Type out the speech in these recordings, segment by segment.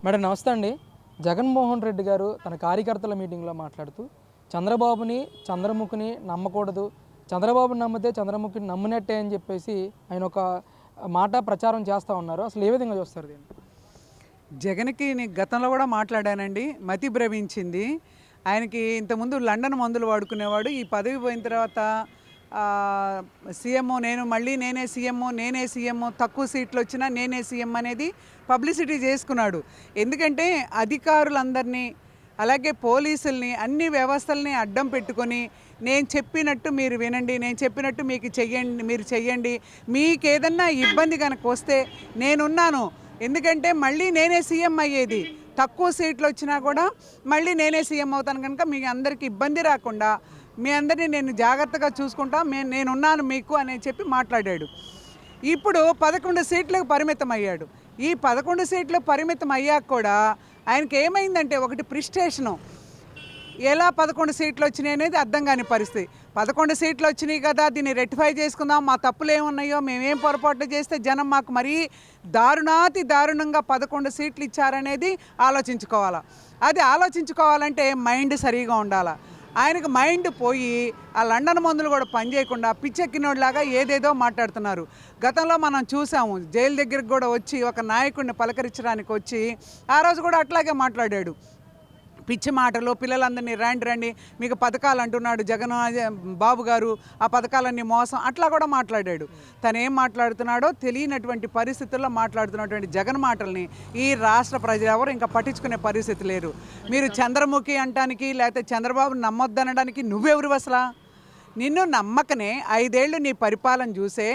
Madam నమస్తే అండి. జగన్మోహన్ రెడ్డి గారు తన కార్యకర్తల మీటింగ్లో మాట్లాడుతూ చంద్రబాబుని చంద్రముఖిని నమ్మకూడదు, చంద్రబాబుని నమ్మితే చంద్రముఖిని నమ్మినట్టే అని చెప్పేసి ఆయన ఒక మాట ప్రచారం చేస్తూ ఉన్నారు. అసలు ఏ విధంగా చూస్తారు దీన్ని? జగన్కి నేను గతంలో కూడా మాట్లాడానండి. మతి భ్రమించింది ఆయనకి. ఇంతకుముందు లండన్ మందులు వాడుకునేవాడు. ఈ పదవి పోయిన తర్వాత సీఎం నేనే సీఎం తక్కువ సీట్లు వచ్చినా నేనే సీఎం అనేది పబ్లిసిటీ చేసుకున్నాడు. ఎందుకంటే అధికారులందరినీ అలాగే పోలీసుల్ని అన్ని వ్యవస్థల్ని అడ్డం పెట్టుకొని నేను చెప్పినట్టు మీరు వినండి, నేను చెప్పినట్టు మీరు చెయ్యండి, మీకు ఏదన్నా ఇబ్బంది కనుక వస్తే నేనున్నాను. ఎందుకంటే మళ్ళీ నేనే సీఎం అయ్యేది, తక్కువ సీట్లు వచ్చినా కూడా మళ్ళీ నేనే సీఎం అవుతాను కనుక మీ అందరికీ ఇబ్బంది రాకుండా మీ అందరినీ నేను జాగ్రత్తగా చూసుకుంటా, నేనున్నాను మీకు అని చెప్పి మాట్లాడాడు. ఇప్పుడు 11 సీట్లకు పరిమితం అయ్యాడు. ఈ 11 సీట్లు పరిమితం అయ్యాక కూడా ఆయనకి ఏమైందంటే ఒకటి ప్రిస్టేషను. ఎలా 11 సీట్లు వచ్చినాయి అనేది అర్థం కాని పరిస్థితి. 11 సీట్లు వచ్చినాయి కదా, దీన్ని రెక్టిఫై చేసుకుందాం, మా తప్పులు ఏమున్నాయో, మేమేం పొరపాట్లు చేస్తే జనం మాకు మరీ దారుణంగా 11 సీట్లు ఇచ్చారనేది ఆలోచించుకోవాలా. అది ఆలోచించుకోవాలంటే మైండ్ సరిగా ఉండాలా. ఆయనకు మైండ్ పోయి ఆ లండన్ మందులు కూడా పనిచేయకుండా పిచ్చెక్కినోడిలాగా ఏదేదో మాట్లాడుతున్నారు. గతంలో మనం చూసాము, జైలు దగ్గరికి కూడా వచ్చి ఒక నాయకుడిని పలకరించడానికి వచ్చి ఆ రోజు కూడా అట్లాగే మాట్లాడాడు. పిచ్చి మాటలు, పిల్లలందరినీ రండి మీకు పథకాలు అంటున్నాడు జగన్ బాబు గారు, ఆ పథకాలన్నీ మోసం, అట్లా కూడా మాట్లాడాడు. తను ఏం మాట్లాడుతున్నాడో తెలియనటువంటి పరిస్థితుల్లో మాట్లాడుతున్నటువంటి జగన్ మాటల్ని ఈ రాష్ట్ర ప్రజలు ఎవరు ఇంకా పట్టించుకునే పరిస్థితి లేరు. మీరు చంద్రముఖి అంటానికి లేకపోతే చంద్రబాబు నమ్మొద్దనడానికి నువ్వెవరు అసలు? నిన్ను నమ్మకనే 5 ఏళ్ళు నీ పరిపాలన చూసే,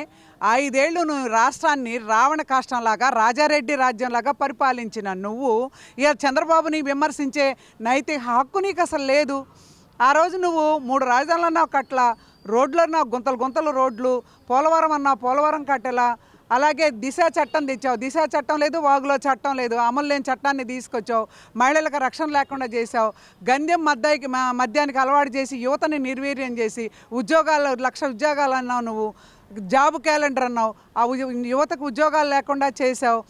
5 ఏళ్ళు నువ్వు రాష్ట్రాన్ని రావణ కాష్టంలాగా రాజారెడ్డి రాజ్యంలాగా పరిపాలించిన నువ్వు ఇక చంద్రబాబుని విమర్శించే నైతిక హక్కు నీకు అసలు లేదు. ఆ రోజు నువ్వు 3 రాజధానులు అన్నావు కట్ల, రోడ్లు అన్నావు గుంతలు రోడ్లు, పోలవరం అన్నావు పోలవరం కట్టెలా, అలాగే దిశ చట్టం తెచ్చావు, దిశ చట్టం లేదు, వాగులో చట్టం లేదు, అమలు లేని చట్టాన్ని తీసుకొచ్చావు, మహిళలకు రక్షణ లేకుండా చేసావు, గంధం మద్యానికి అలవాటు చేసి యువతని నిర్వీర్యం చేసి ఉద్యోగాలు 1,00,000 ఉద్యోగాలు అన్నావు, నువ్వు జాబ్ క్యాలెండర్ అన్నావు, ఆ యువతకు ఉద్యోగాలు లేకుండా చేసావు.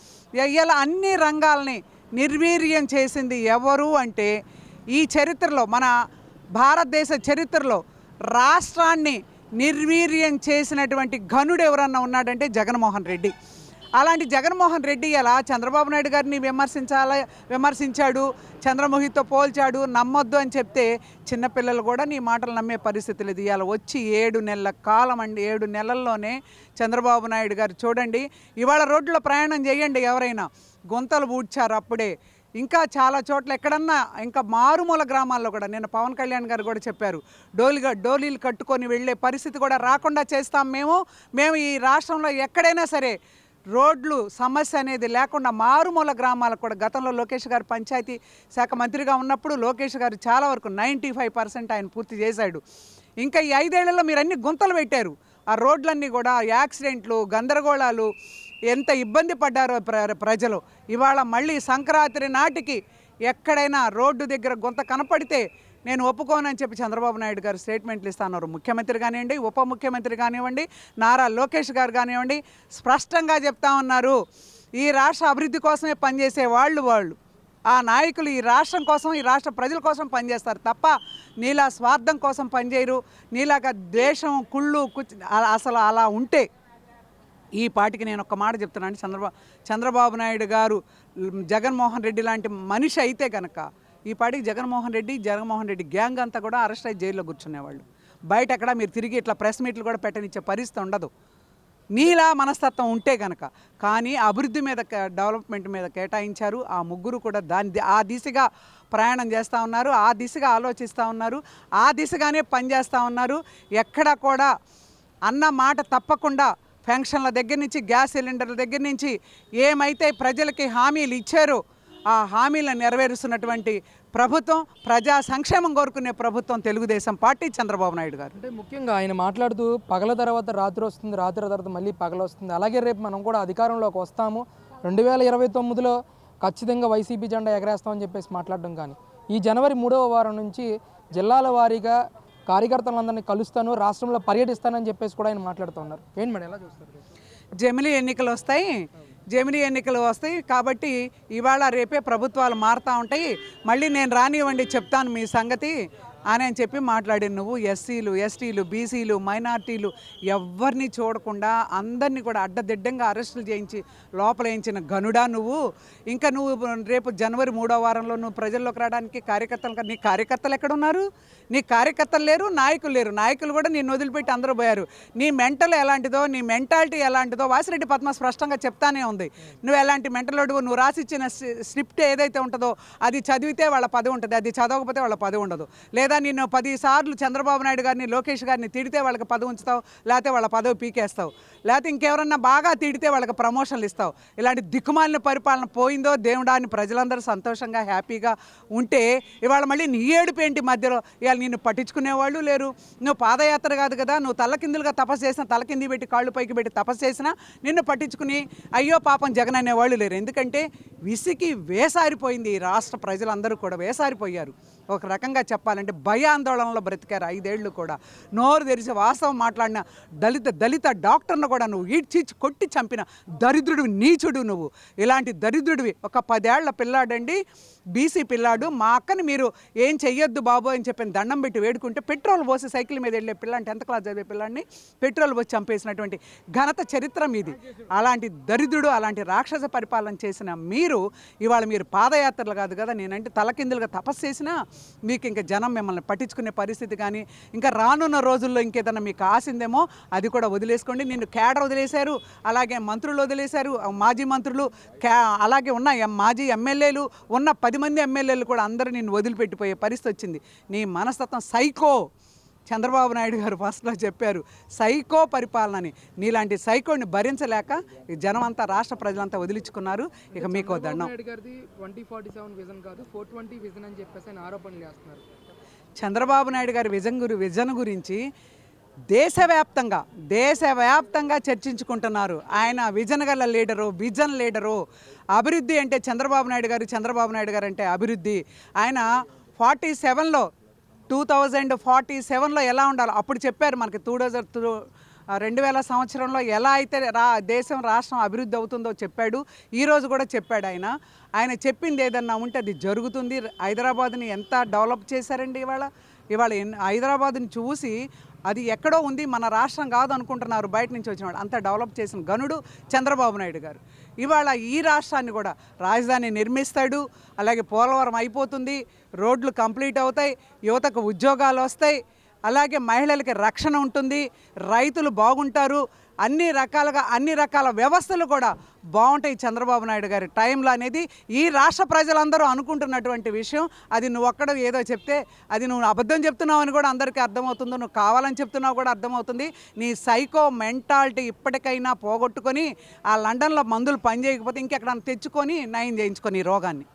ఇలా అన్ని రంగాల్ని నిర్వీర్యం చేసింది ఎవరు అంటే ఈ చరిత్రలో, మన భారతదేశ చరిత్రలో రాష్ట్రాన్ని నిర్వీర్యం చేసినటువంటి ఘనుడు ఎవరన్నా ఉన్నాడంటే జగన్మోహన్ రెడ్డి. అలాంటి జగన్మోహన్ రెడ్డి ఎలా చంద్రబాబు నాయుడు గారిని విమర్శించాడు, చంద్రముఖితో పోల్చాడు, నమ్మొద్దు అని చెప్తే చిన్నపిల్లలు కూడా నీ మాటలు నమ్మే పరిస్థితి లేదు. ఇవాళ వచ్చి 7 నెలల కాలం అండి, 7 నెలల్లోనే చంద్రబాబు నాయుడు గారు చూడండి, ఇవాళ రోడ్లో ప్రయాణం చేయండి, ఎవరైనా గుంతలు పూడ్చారు అప్పుడే. ఇంకా చాలా చోట్ల ఎక్కడన్నా ఇంకా మారుమూల గ్రామాల్లో కూడా నిన్న పవన్ కళ్యాణ్ గారు కూడా చెప్పారు, డోలీలు కట్టుకొని వెళ్ళే పరిస్థితి కూడా రాకుండా చేస్తాం మేము ఈ రాష్ట్రంలో ఎక్కడైనా సరే రోడ్లు సమస్య అనేది లేకుండా మారుమూల గ్రామాలకు కూడా. గతంలో లోకేష్ గారు పంచాయతీ శాఖ మంత్రిగా ఉన్నప్పుడు లోకేష్ గారు చాలా వరకు 95% ఆయన పూర్తి చేశాడు. ఇంకా ఈ 5 ఏళ్లలో మీరు అన్ని గుంతలు పెట్టారు. ఆ రోడ్లన్నీ కూడా యాక్సిడెంట్లు, గందరగోళాలు, ఎంత ఇబ్బంది పడ్డారో ప్రజలు. ఇవాళ మళ్ళీ సంక్రాంతి నాటికి ఎక్కడైనా రోడ్డు దగ్గర గుంత కనపడితే నేను ఒప్పుకోనని చెప్పి చంద్రబాబు నాయుడు గారు స్టేట్మెంట్లు ఇస్తున్నారు. ముఖ్యమంత్రి కానివ్వండి, ఉప ముఖ్యమంత్రి కానివ్వండి, నారా లోకేష్ గారు కానివ్వండి, స్పష్టంగా చెప్తా ఉన్నారు, ఈ రాష్ట్ర అభివృద్ధి కోసమే పనిచేసే వాళ్ళు ఆ నాయకులు ఈ రాష్ట్రం కోసం, ఈ రాష్ట్ర ప్రజల కోసం పనిచేస్తారు తప్ప నీలా స్వార్థం కోసం పనిచేయరు. నీలాగా ద్వేషం, కుళ్ళు అసలు అలా ఉంటే ఈ పాటికి నేను ఒక మాట చెప్తున్నాను, చంద్రబాబు నాయుడు గారు జగన్మోహన్ రెడ్డి లాంటి మనిషి అయితే కనుక ఈ పాటికి జగన్మోహన్ రెడ్డి గ్యాంగ్ అంతా కూడా అరెస్ట్ అయ్యి జైల్లో కూర్చునేవాళ్ళు. బయట ఎక్కడ మీరు తిరిగి ఇట్లా ప్రెస్ మీట్లు కూడా పెట్టనిచ్చే పరిస్థితి ఉండదు నీలా మనస్తత్వం ఉంటే కనుక. కానీ అభివృద్ధి మీద, డెవలప్మెంట్ మీద కేటాయించారు. ఆ ముగ్గురు కూడా ఆ దిశగా ప్రయాణం చేస్తూ ఉన్నారు, ఆ దిశగా ఆలోచిస్తూ ఉన్నారు, ఆ దిశగానే పనిచేస్తూ ఉన్నారు. ఎక్కడ కూడా అన్న మాట తప్పకుండా పెన్షన్ల దగ్గర నుంచి, గ్యాస్ సిలిండర్ల దగ్గర నుంచి ఏమైతే ప్రజలకి హామీలు ఇచ్చారో ఆ హామీలను నెరవేరుస్తున్నటువంటి ప్రభుత్వం, ప్రజా సంక్షేమం కోరుకునే ప్రభుత్వం తెలుగుదేశం పార్టీ, చంద్రబాబు నాయుడు గారు. అంటే ముఖ్యంగా ఆయన మాట్లాడుతూ పగల తర్వాత రాత్రి వస్తుంది, రాత్రి తర్వాత మళ్ళీ పగల వస్తుంది, అలాగే రేపు మనం కూడా అధికారంలోకి వస్తాము, 2029లో ఖచ్చితంగా వైసీపీ జెండా ఎగరేస్తామని చెప్పేసి మాట్లాడడం. కానీ ఈ జనవరి 3వ వారం నుంచి జిల్లాల వారీగా కార్యకర్తలందరినీ కలుస్తాను, రాష్ట్రంలో పర్యటిస్తానని చెప్పేసి కూడా ఆయన మాట్లాడుతూ ఉన్నారు. ఏంటి మేడం ఎలా చూస్తారు? జమిలీ ఎన్నికలు వస్తాయి, జమినీ ఎన్నికలు వస్తాయి కాబట్టి ఇవాళ రేపే ప్రభుత్వాలు మారుతూ ఉంటాయి, మళ్ళీ నేను రానివ్వండి చెప్తాను మీ సంగతి అని చెప్పి మాట్లాడి నువ్వు ఎస్సీలు, ఎస్టీలు, బీసీలు, మైనార్టీలు ఎవరిని చూడకుండా అందరినీ కూడా అడ్డదిడ్డంగా అరెస్టులు చేయించి లోపలేయించిన గనుడా నువ్వు. ఇంకా నువ్వు రేపు జనవరి 3వ వారంలో నువ్వు ప్రజల్లోకి రావడానికి నీ కార్యకర్తలు ఎక్కడున్నారు? నీ కార్యకర్తలు లేరు, నాయకులు లేరు. నాయకులు కూడా నిన్ను వదిలిపెట్టి అందరూ పోయారు. నీ మెంటల్ ఎలాంటిదో, నీ మెంటాలిటీ ఎలాంటిదో వాసిరెడ్డి పద్మ స్పష్టంగా చెప్తానే ఉంది. నువ్వు ఎలాంటి మెంటలోడు, నువ్వు రాసిచ్చిన స్క్రిప్ట్ ఏదైతే ఉంటుందో అది చదివితే వాళ్ళ పదవి ఉంటుంది, అది చదవకపోతే వాళ్ళ పదవి ఉండదు. లేదా నిన్ను 10 సార్లు చంద్రబాబు నాయుడు గారిని, లోకేష్ గారిని తిడితే వాళ్ళకి పదవి ఉంచుతావు, లేకపోతే వాళ్ళ పదవి పీకేస్తావు, లేకపోతే ఇంకెవరన్నా బాగా తిడితే వాళ్ళకి ప్రమోషన్లు ఇస్తావు. ఇలాంటి దిక్కుమాలిన పరిపాలన పోయిందో దేవుడాన్ని ప్రజలందరూ సంతోషంగా హ్యాపీగా ఉంటే ఇవాళ మళ్ళీ నీ ఏడుపేంటి మధ్యలో? ఇవాళ నిన్ను పట్టించుకునేవాళ్ళు లేరు. నువ్వు పాదయాత్ర కాదు కదా, నువ్వు తలకిందులుగా తపస్సు చేసినా, తలకింది పెట్టి కాళ్ళు పైకి పెట్టి తపస్సు చేసినా నిన్ను పట్టించుకుని అయ్యో పాపం జగన్ అనేవాళ్ళు లేరు. ఎందుకంటే విసికి వేసారిపోయింది ఈ రాష్ట్ర ప్రజలందరూ కూడా వేసారిపోయారు. ఒక రకంగా చెప్పాలంటే భయాందోళనలో బ్రతికారు 5 ఏళ్ళు కూడా. నోరు తెరిచి వాస్తవం మాట్లాడిన దళిత డాక్టర్ను కూడా నువ్వు ఈడ్చిచ్చి కొట్టి చంపిన దరిద్రుడివి, నీచుడు నువ్వు. ఇలాంటి దరిద్రుడివి. ఒక 10 ఏళ్ల పిల్లాడండి, బీసీ పిల్లాడు. మా అక్కని మీరు ఏం చెయ్యొద్దు బాబు అని చెప్పి దండం పెట్టి వేడుకుంటే పెట్రోల్ పోసి సైకిల్ మీద వెళ్ళే పిల్లాడిని, 10th క్లాస్ చదివే పిల్లాడిని పెట్రోల్ పోసి చంపేసినటువంటి ఘనత చరిత్ర మీది. అలాంటి దరిద్రుడు, అలాంటి రాక్షస పరిపాలన చేసిన మీరు ఇవాళ మీరు పాదయాత్రలు కాదు కదా, నేనంటే తలకిందులుగా తపస్సు చేసినా మీకు ఇంకా జనం మిమ్మల్ని పట్టించుకునే పరిస్థితి కానీ, ఇంకా రానున్న రోజుల్లో ఇంకేదన్నా మీకు ఆసిందేమో అది కూడా వదిలేసుకోండి. నిన్ను కేడర్ వదిలేశారు, అలాగే మంత్రులు వదిలేశారు, మాజీ మంత్రులు, అలాగే ఉన్న మాజీ ఎమ్మెల్యేలు, ఉన్న 10 మంది ఎమ్మెల్యేలు కూడా అందరూ నిన్ను వదిలిపెట్టిపోయే పరిస్థితి వచ్చింది. నీ మనస్తత్వం సైకో. చంద్రబాబు నాయుడు గారు ఫస్ట్లో చెప్పారు సైకో పరిపాలనని. నీలాంటి సైకోని భరించలేక ఈ జనం అంతా, రాష్ట్ర ప్రజలంతా వదిలించుకున్నారు. ఇక మీకు దండం. 2047 విజన్ కాదు 420 విజన్ అని చెప్పేసి ఆయన ఆరోపణలు చేస్తున్నారు. చంద్రబాబు నాయుడు గారి విజన్ గురించి దేశవ్యాప్తంగా చర్చించుకుంటున్నారు. ఆయన విజన్ గల విజన్ లీడరు. అభివృద్ధి అంటే చంద్రబాబు నాయుడు గారు అంటే అభివృద్ధి. ఆయన 2047లో ఎలా ఉండాలి అప్పుడు చెప్పారు మనకి. 2000 సంవత్సరంలో ఎలా అయితే రాష్ట్రం అభివృద్ధి అవుతుందో చెప్పాడు. ఈరోజు కూడా చెప్పాడు ఆయన చెప్పింది ఏదన్నా ఉంటే అది జరుగుతుంది. హైదరాబాద్ని ఎంత డెవలప్ చేశారండి. ఇవాళ హైదరాబాద్ని చూసి అది ఎక్కడో ఉంది, మన రాష్ట్రం కాదు అనుకుంటున్నారు బయట నుంచి వచ్చిన వాళ్ళు. అంత డెవలప్ చేసిన గనుడు చంద్రబాబు నాయుడు గారు. ఇవాళ ఈ రాష్ట్రాన్ని కూడా రాజధాని నిర్మిస్తాడు, అలాగే పోలవరం అయిపోతుంది, రోడ్లు కంప్లీట్ అవుతాయి, యువతకు ఉద్యోగాలు వస్తాయి, అలాగే మహిళలకి రక్షణ ఉంటుంది, రైతులు బాగుంటారు, అన్ని రకాల వ్యవస్థలు కూడా బాగుంటాయి చంద్రబాబు నాయుడు గారి టైంలో అనేది ఈ రాష్ట్ర ప్రజలందరూ అనుకుంటున్నటువంటి విషయం. అది నువ్వు ఒక్కడ ఏదో చెప్తే అది నువ్వు అబద్ధం చెప్తున్నావు అని కూడా అందరికీ అర్థమవుతుందో, నువ్వు కావాలని చెప్తున్నావు కూడా అర్థమవుతుంది. నీ సైకో మెంటాలిటీ ఇప్పటికైనా పోగొట్టుకొని ఆ లండన్లో మందులు పనిచేయకపోతే ఇంకెక్కడ తెచ్చుకొని నయం చేయించుకొని ఈ రోగాన్ని.